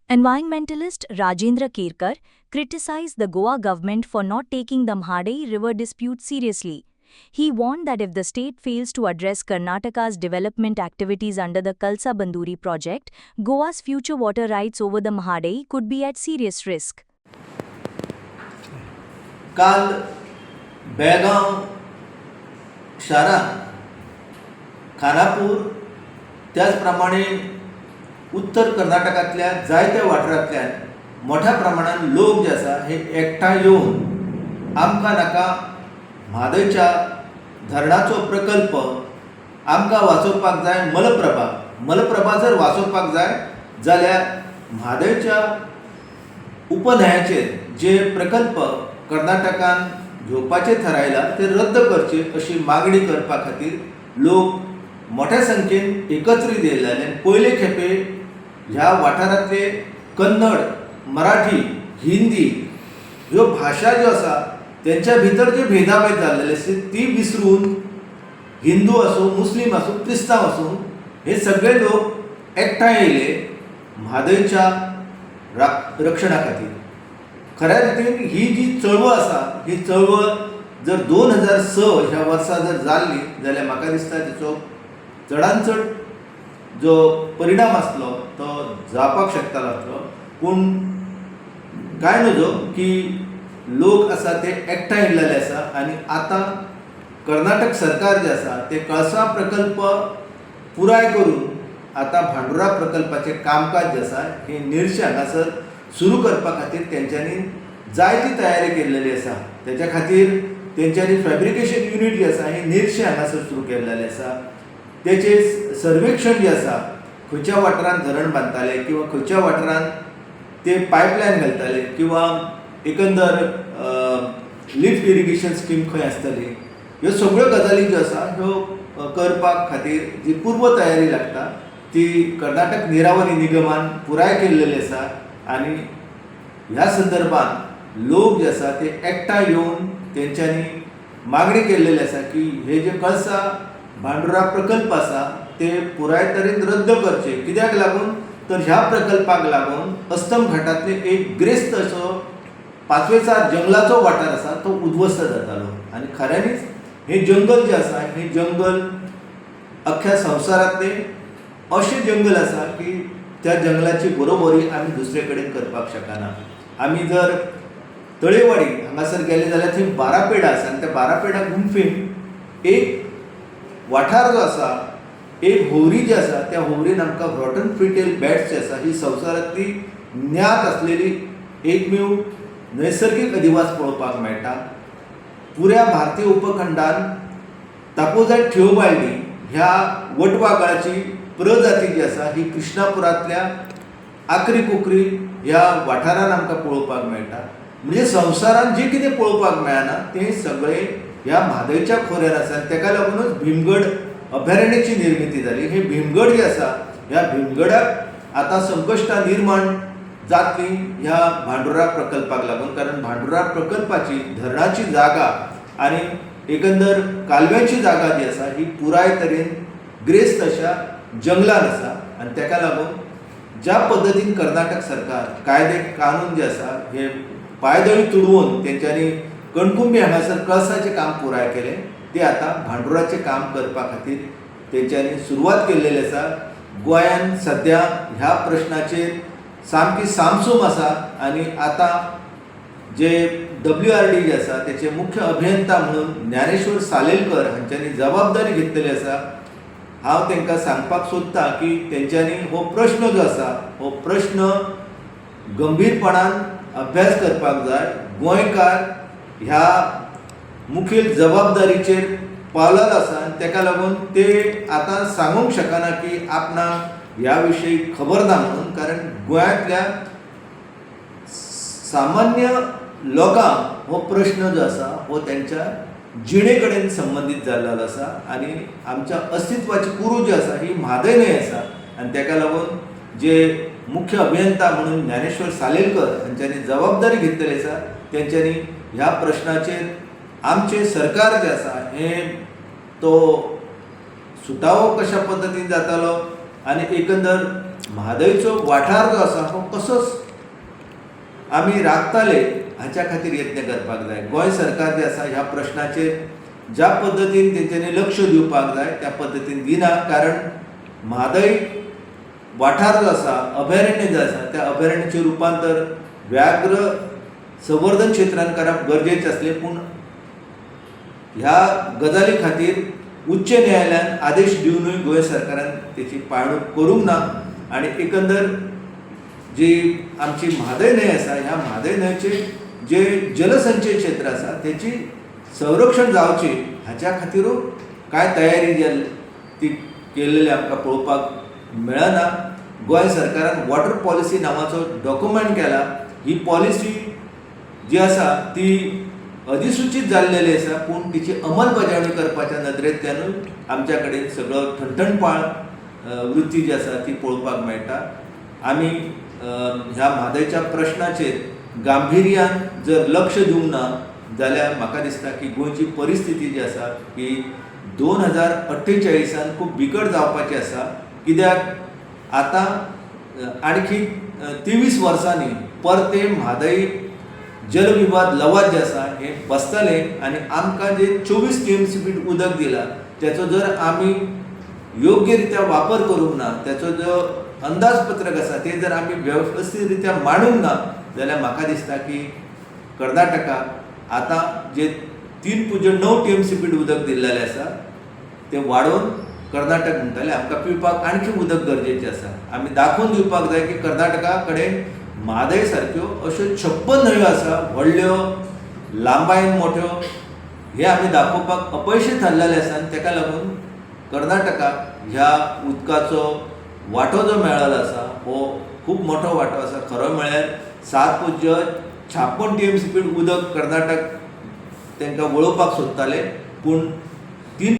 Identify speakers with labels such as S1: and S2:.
S1: Environmentalist Rajendra Kerkar criticized the Goa government for not taking the Mhadai river dispute seriously. He warned that if the state fails to address Karnataka's development activities under the Kalsa Banduri project, Goa's future water rights over the Mhadai could be at serious risk.
S2: काल बेळगांव शारांत खानापूर त्याच प्रमाणे उत्तर कर्नाटकांतल्या जायत्या वाठारांतल्यान मोठ्या प्रमाणात लोक जे आसा हे एकठांय येवन आमकां नाका म्हादयच्या धरणाचो प्रकल्प आमकां वाचोवपाक जाय मलप्रभा जर वाचोवपाक जाय जाल्यार म्हादयच्या उपन्हंयाचेर जे प्रकल्प कर्नाटकान घेवपाचे थारायला ते रद्द करचे अशी मागणी करपा खातीर लोक मोठ्या संख्येन एकत्रीत येयले आनी पयले खेपे ह्या वाठारांतले कन्नड मराठी हिंदी ह्यो भाशा ज्यो आसा तेंच्या भितर जे भेदाभेद जाल्लेले आसा ती विसरून हिंदू आसूं मुस्लीम आसूं क्रिस्तांव आसूं हे सगळे लोक एकठांय येयले म्हादयच्या रक्षणा खातीर. खऱ्या रितीन ही जी चळवळ आसा ही चळवळ जर 2006 ह्या वर्सा जर जाल्ली जाल्यार म्हाका दिसता तेचो चडांत चड जो परिणाम आसलो तो जावपाक शकतालो आसलो. पूण कांय नजो की लोक आसा ते एकठांय येयल्ले आसा आनी आतां कर्नाटक सरकार जे आसा ते कळसा प्रकल्प पुराय करून आतां भांडुरा प्रकल्पाचें कामकाज जे आसा हे निरशे हांगासर सुरू करपा खातीर तेंच्यांनी जायती तयारी केल्लेली आसा. तेच्या खातीर तेंच्यांनी फॅब्रिकेशन युनीट जे आसा हे निरशे हांगासर सुरू केल्लेले आसा. तेचे सर्वेक्षण जे आसा खंयच्या वाठारांत धरण बांदताले किंवा खंयच्या वाठारांत ते पायपलायन घालताले किंवा एकंदर लिफ्ट इरिगेशन स्कीम खंय आसतली ह्यो सगळ्यो गजाली ज्यो आसा ह्यो करपाक खातीर जी पूर्व तयारी लागता ती कर्नाटक निरावरी निगमान पुराय केल्लेली आसा. आनी ह्या संदर्भात लोक जे आसा ते एकठांय येवन तेंच्यांनी मागणी केल्लेली आसा की हे जे कळसा भांडुरा प्रकल्प आसा ते पुराय तरेन रद्द करचे. कित्याक लागून तर ह्या प्रकल्पाक लागून अस्तम घाटांतले एक ग्रेस्त असो 5वेचार जंगलाचो वाठार आसा तो उद्ध्वस्त जातालो. आनी खऱ्यांनीच हे जंगल जे आसा हे जंगल अख्ख्या संवसारांतले अशें जंगल आसा की त्या जंगलाची बरोबरी आमी दुसरे कडेन करपाक शकना. आमी जर तळेवाडी हांगासर गेले जाल्यार थंय बारापेडा आसा आनी त्या बारापेडा गुंफेन एक वाठार जो आसा एक होवरी जी आसा त्या होवरीन आमकां रॉटन फ्रिटेल बॅट्स जे आसा ही संवसारांतली ज्ञात आसलेली एकमेव नैसर्गीक अधिवास पळोवपाक मेळटा. पुऱ्या भारतीय उपखंडान तापोजायट थिओबाल्डी ह्या वटवागळाची प्रजाती जी आसा ही कृष्णापुरांतल्या आकरी कोकरी ह्या वाठारान आमकां पळोवपाक मेळटा. म्हणजे संवसारान जे कितें पळोवपाक मेळना तें सगळें ह्या म्हादयच्या खोऱ्यान आसा. तेका लागूनच भीमगड अभयारण्याची निर्मिती जाली. हे भीमगड जे आसा ह्या भीमगडाक आतां संकश्टां निर्माण जातली ह्या भांडुरा प्रकल्पाक लागून. कारण भांडुरा प्रकल्पाची धरणाची जागा आनी एकंदर कालव्याची जागा जी आसा ही पुराय तरेन ग्रेस्त अशा जंगलान आसा. आनी तेका लागून ज्या पद्दतीन कर्नाटक सरकार कायदे कानून जे आसा हे पायदळी तुडवून तेंच्यांनी कणकुंबी हांगासर कळसाचें काम पुराय केलें ते आतां भांडुराचें काम करपा खातीर तेंच्यांनी सुरवात केल्लेली आसा. गोंयान सद्या ह्या प्रश्नाचेर सामकी सामसूम आसा आनी आतां जे WRD जे आसा तेचे मुख्य अभियंता म्हणून ज्ञानेश्वर सालेलकर हांच्यांनी जबाबदारी घेतलेली आसा. हांव तांकां सांगपाक सोदतां की तेंच्यांनी हो प्रश्न जो आसा हो प्रश्न गंभीरपणान अभ्यास करपाक जाय. गोंयकार ह्या मुखेल जबाबदारीचेर पावलेलो आसा आनी तेका लागून ते आतां सांगूंक शकना की आपणाक ह्या विशयी खबर ना म्हणून. कारण गोंयांतल्या सामान्य लोकांक हो प्रश्न जो आसा हो तेंच्या जिणे कडेन संबंदीत जाल्लो आसा आनी आमच्या अस्तित्वाची कुरू जी आसा ही म्हादय न्हय आसा. आनी तेका लागून जे मुख्य अभियंता म्हणून ज्ञानेश्वर सालेलकर हांच्यांनी जबाबदारी घेतलेली आसा तेंच्यांनी ह्या प्रश्नाचेर आमचे सरकार जे आसा हे तो सुटावो कशा पद्दतीन जातालो आनी एकंदर म्हादयचो वाठार जो आसा हो कसोच आमी राखताले हाच्या खातीर यत्न करपाक जाय. गोंय सरकार जे आसा ह्या प्रश्नाचेर ज्या पद्दतीन तेंच्यांनी लक्ष दिवपाक जाय त्या पद्दतीन दिना. कारण म्हादय वाठार जो आसा, अभयारण्य जे आसा त्या अभयारण्याचें रुपांतर व्याघ्र संवर्धन क्षेत्रांत करप गरजेचें आसलें. पूण ह्या गजाली खातीर उच्च न्यायालयान आदेश दिवनूय गोंय सरकारान तेची पाळणूक करूंक ना. आनी एकंदर जी आमची म्हादय न्हंय आसा ह्या म्हादय न्हंयचे जे जलसंचय क्षेत्र आसा तेची संरक्षण जावची हाच्या खातीरूय कांय तयारी जी ती केल्लेली आमकां पळोवपाक मेळना. गोंय सरकारान वॉटर पॉलिसी नांवाचो डॉक्युमेंट केला. ही पॉलिसी जी आसा ती अधिसूचित जाल्लेली आसा, पूण तिची अंमलबजावणी करपाच्या नदरेंतल्यानूय आमच्या कडेन सगळो ठणठणपाळ वृत्ती जी आसा ती पळोवपाक मेळटा. आमी ह्या म्हादयच्या प्रश्नाचेर गांभिर्यान जर लक्ष दिवंक ना जाल्यार म्हाका दिसता की गोंयची परिस्थिती जी आसा ही 2048 खूब बिकट जावपाची आसा. कित्याक आतां आणखी 23 वर्सांनी परते म्हादय जलविवाद लवाद जे आसा हे बसतलें आनी आमकां जे 24 TMC फीट उदक दिलां त्याचो जर आमी योग्य रित्या वापर करूंक ना, त्याचो जो अंदाजपत्रक आसा ते जर आमी वेवस्थीत रित्या मांडूंक ना जाल्यार म्हाका दिसता की कर्नाटकाक आतां जे 3.9 TMC फीट उदक दिल्लेलें आसा तें वाडोवन कर्नाटक म्हणटाले आमकां पिवपाक आणखी उदक गरजेचें आसा. आमी दाखोवन दिवपाक जाय की कर्नाटका कडेन म्हादय सारक्यो अश्यो 56 न्हंयो आसा व्हडल्यो लांबायन मोठ्यो. हे आमी दाखोवपाक अपयशी थारलेले आसा आनी तेका लागून कर्नाटकाक ह्या उदकाचो वांटो जो मेळ्ळेलो आसा हो खूब मोठो वांटो आसा. खरो म्हळ्यार 7.56 TMC फीट उदक कर्नाटक तांकां वळोवपाक सोदताले, पूण